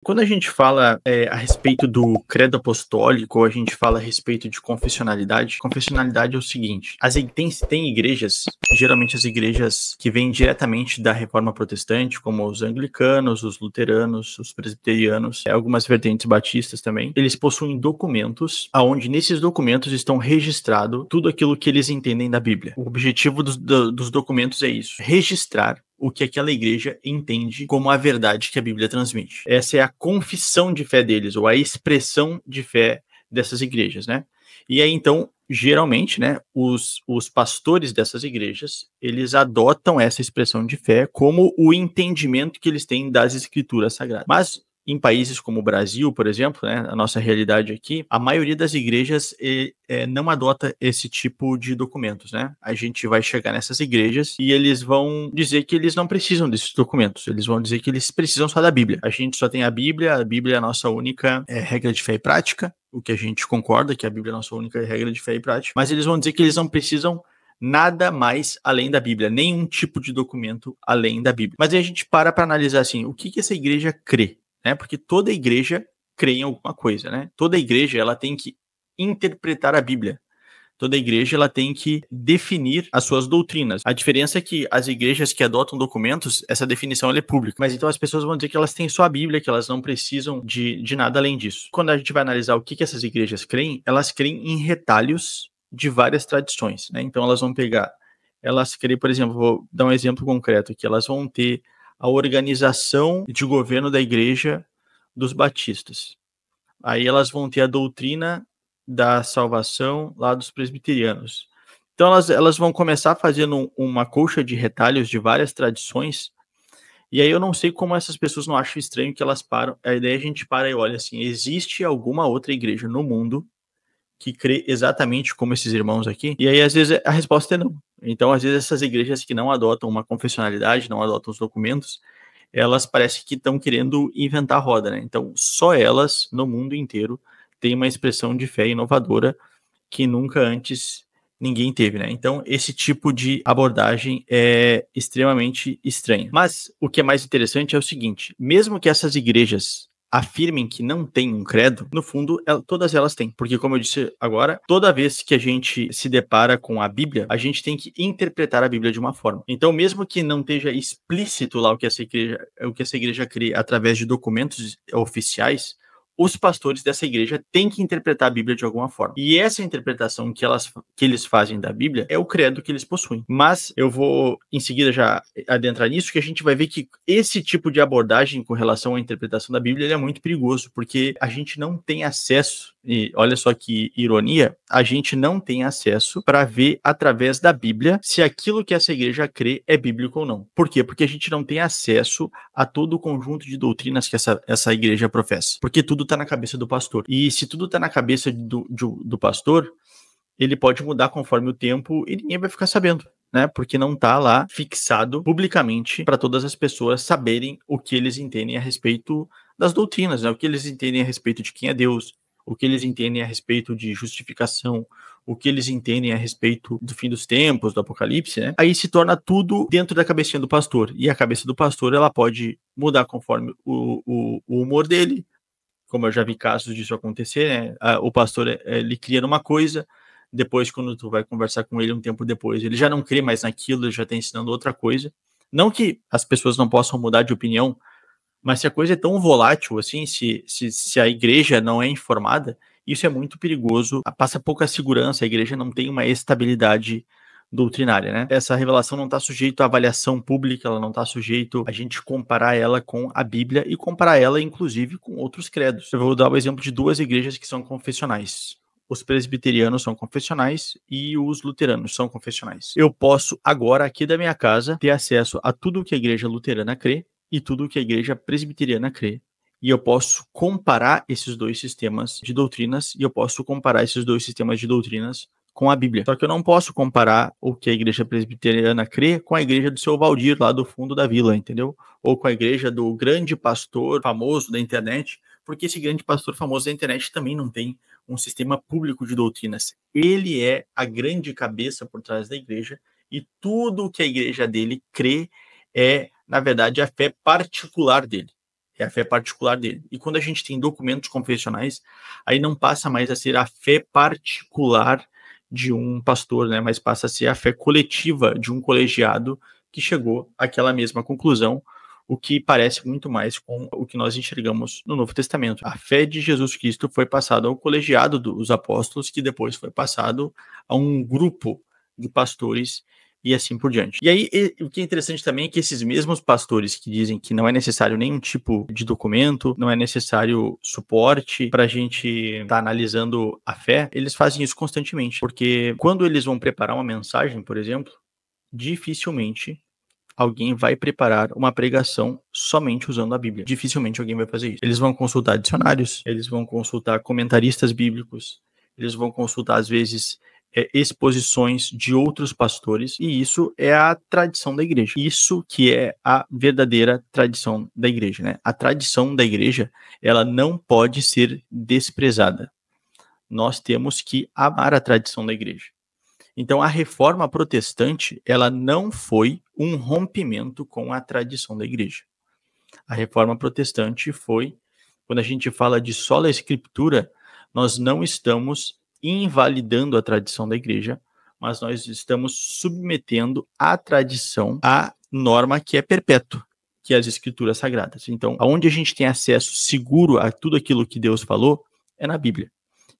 Quando a gente fala a respeito do credo apostólico, ou a gente fala a respeito de confessionalidade é o seguinte: tem igrejas, geralmente as igrejas que vêm diretamente da Reforma Protestante, como os anglicanos, os luteranos, os presbiterianos, algumas vertentes batistas também, eles possuem documentos, onde nesses documentos estão registrado tudo aquilo que eles entendem da Bíblia. O objetivo dos documentos é isso: registrar o que aquela igreja entende como a verdade que a Bíblia transmite. Essa é a confissão de fé deles, ou a expressão de fé dessas igrejas, né? E aí, então, geralmente, né, os pastores dessas igrejas, eles adotam essa expressão de fé como o entendimento que eles têm das escrituras sagradas. Mas em países como o Brasil, por exemplo, né, a nossa realidade aqui, a maioria das igrejas não adota esse tipo de documentos, né? A gente vai chegar nessas igrejas e eles vão dizer que eles não precisam desses documentos. Eles vão dizer que eles precisam só da Bíblia. A gente só tem a Bíblia é a nossa única regra de fé e prática, o que a gente concorda, que a Bíblia é a nossa única regra de fé e prática, mas eles vão dizer que eles não precisam nada mais além da Bíblia, nenhum tipo de documento além da Bíblia. Mas aí a gente para analisar assim, o que essa igreja crê? Né? Porque toda igreja crê em alguma coisa, né? Toda igreja ela tem que interpretar a Bíblia. Toda igreja ela tem que definir as suas doutrinas. A diferença é que as igrejas que adotam documentos, essa definição ela é pública. Mas então as pessoas vão dizer que elas têm só a Bíblia, que elas não precisam de nada além disso. Quando a gente vai analisar o que essas igrejas creem, elas creem em retalhos de várias tradições, né? Então elas creem, por exemplo, vou dar um exemplo concreto aqui, elas vão ter a organização de governo da igreja dos batistas. Aí elas vão ter a doutrina da salvação lá dos presbiterianos. Então elas vão começar fazendo uma colcha de retalhos de várias tradições, e aí eu não sei como essas pessoas não acham estranho que elas param, a ideia a gente para e olha assim, existe alguma outra igreja no mundo que crê exatamente como esses irmãos aqui? E aí às vezes a resposta é não. Então às vezes essas igrejas que não adotam uma confessionalidade, não adotam os documentos, elas parecem que estão querendo inventar a roda, né? Então, só elas, no mundo inteiro, têm uma expressão de fé inovadora que nunca antes ninguém teve, né? Então, esse tipo de abordagem é extremamente estranho. Mas o que é mais interessante é o seguinte: mesmo que essas igrejas afirmem que não tem um credo, no fundo, todas elas têm. Porque, como eu disse agora, toda vez que a gente se depara com a Bíblia, a gente tem que interpretar a Bíblia de uma forma. Então, mesmo que não esteja explícito lá o que essa igreja crê através de documentos oficiais, os pastores dessa igreja têm que interpretar a Bíblia de alguma forma. E essa interpretação que eles fazem da Bíblia é o credo que eles possuem. Mas eu vou em seguida já adentrar nisso, que a gente vai ver que esse tipo de abordagem com relação à interpretação da Bíblia é muito perigoso, porque a gente não tem acesso, e olha só que ironia, a gente não tem acesso para ver através da Bíblia se aquilo que essa igreja crê é bíblico ou não. Por quê? Porque a gente não tem acesso a todo o conjunto de doutrinas que essa igreja professa. Porque tudo está na cabeça do pastor. E se tudo está na cabeça do pastor, ele pode mudar conforme o tempo e ninguém vai ficar sabendo, né? Porque não está lá fixado publicamente para todas as pessoas saberem o que eles entendem a respeito das doutrinas, né? O que eles entendem a respeito de quem é Deus, o que eles entendem a respeito de justificação, o que eles entendem a respeito do fim dos tempos, do Apocalipse, né? Aí se torna tudo dentro da cabecinha do pastor. E a cabeça do pastor, ela pode mudar conforme o humor dele, como eu já vi casos disso acontecer, né? O pastor, ele cria uma coisa, depois quando tu vai conversar com ele um tempo depois, ele já não crê mais naquilo, ele já está ensinando outra coisa. Não que as pessoas não possam mudar de opinião, mas se a coisa é tão volátil assim, se a igreja não é informada, isso é muito perigoso, passa pouca segurança, a igreja não tem uma estabilidade doutrinária, né? Essa revelação não está sujeita à avaliação pública, ela não está sujeita a gente comparar ela com a Bíblia e comparar ela, inclusive, com outros credos. Eu vou dar o exemplo de duas igrejas que são confessionais. Os presbiterianos são confessionais e os luteranos são confessionais. Eu posso agora, aqui da minha casa, ter acesso a tudo que a igreja luterana crê e tudo que a igreja presbiteriana crê. E eu posso comparar esses dois sistemas de doutrinas e eu posso comparar esses dois sistemas de doutrinas com a Bíblia. Só que eu não posso comparar o que a igreja presbiteriana crê com a igreja do seu Valdir, lá do fundo da vila, entendeu? Ou com a igreja do grande pastor famoso da internet, porque esse grande pastor famoso da internet também não tem um sistema público de doutrinas. Ele é a grande cabeça por trás da igreja e tudo o que a igreja dele crê é, na verdade, a fé particular dele. é a fé particular dele. E quando a gente tem documentos confessionais, aí não passa mais a ser a fé particular de um pastor, né? Mas passa a ser a fé coletiva de um colegiado que chegou àquela mesma conclusão, o que parece muito mais com o que nós enxergamos no Novo Testamento. A fé de Jesus Cristo foi passada ao colegiado dos apóstolos, que depois foi passado a um grupo de pastores e assim por diante. E aí, o que é interessante também é que esses mesmos pastores que dizem que não é necessário nenhum tipo de documento, não é necessário suporte para a gente estar analisando a fé, eles fazem isso constantemente, porque quando eles vão preparar uma mensagem, por exemplo, dificilmente alguém vai preparar uma pregação somente usando a Bíblia. Dificilmente alguém vai fazer isso. Eles vão consultar dicionários, eles vão consultar comentaristas bíblicos, eles vão consultar, às vezes, exposições de outros pastores, e isso é a tradição da igreja. Isso que é a verdadeira tradição da igreja, né? A tradição da igreja, ela não pode ser desprezada. Nós temos que amar a tradição da igreja. Então, a reforma protestante, ela não foi um rompimento com a tradição da igreja. A reforma protestante foi, quando a gente fala de sola escritura, nós não estamos invalidando a tradição da igreja, mas nós estamos submetendo a tradição à norma que é perpétua, que é as escrituras sagradas. Então, aonde a gente tem acesso seguro a tudo aquilo que Deus falou, é na Bíblia.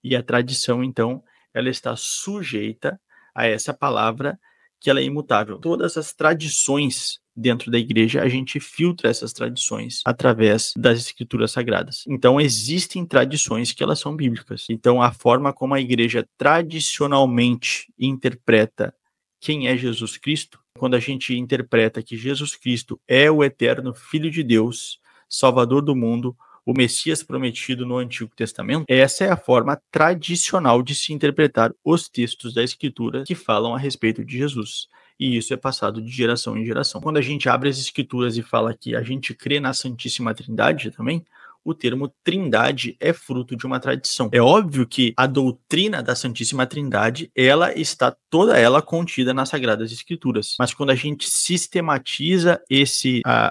E a tradição, então, ela está sujeita a essa palavra que ela é imutável. Todas as tradições dentro da igreja, a gente filtra essas tradições através das escrituras sagradas. Então, existem tradições que elas são bíblicas. Então, a forma como a igreja tradicionalmente interpreta quem é Jesus Cristo, quando a gente interpreta que Jesus Cristo é o eterno Filho de Deus, Salvador do mundo, o Messias prometido no Antigo Testamento, essa é a forma tradicional de se interpretar os textos da Escritura que falam a respeito de Jesus. E isso é passado de geração em geração. Quando a gente abre as Escrituras e fala que a gente crê na Santíssima Trindade também, o termo trindade é fruto de uma tradição. É óbvio que a doutrina da Santíssima Trindade, ela está toda ela contida nas Sagradas Escrituras. Mas quando a gente sistematiza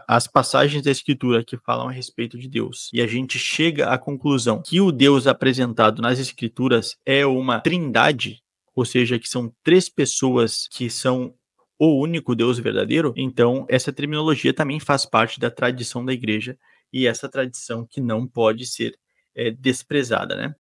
as passagens da Escritura que falam a respeito de Deus, e a gente chega à conclusão que o Deus apresentado nas Escrituras é uma trindade, ou seja, que são três pessoas que são o único Deus verdadeiro, então essa terminologia também faz parte da tradição da igreja, e essa tradição que não pode ser desprezada, né?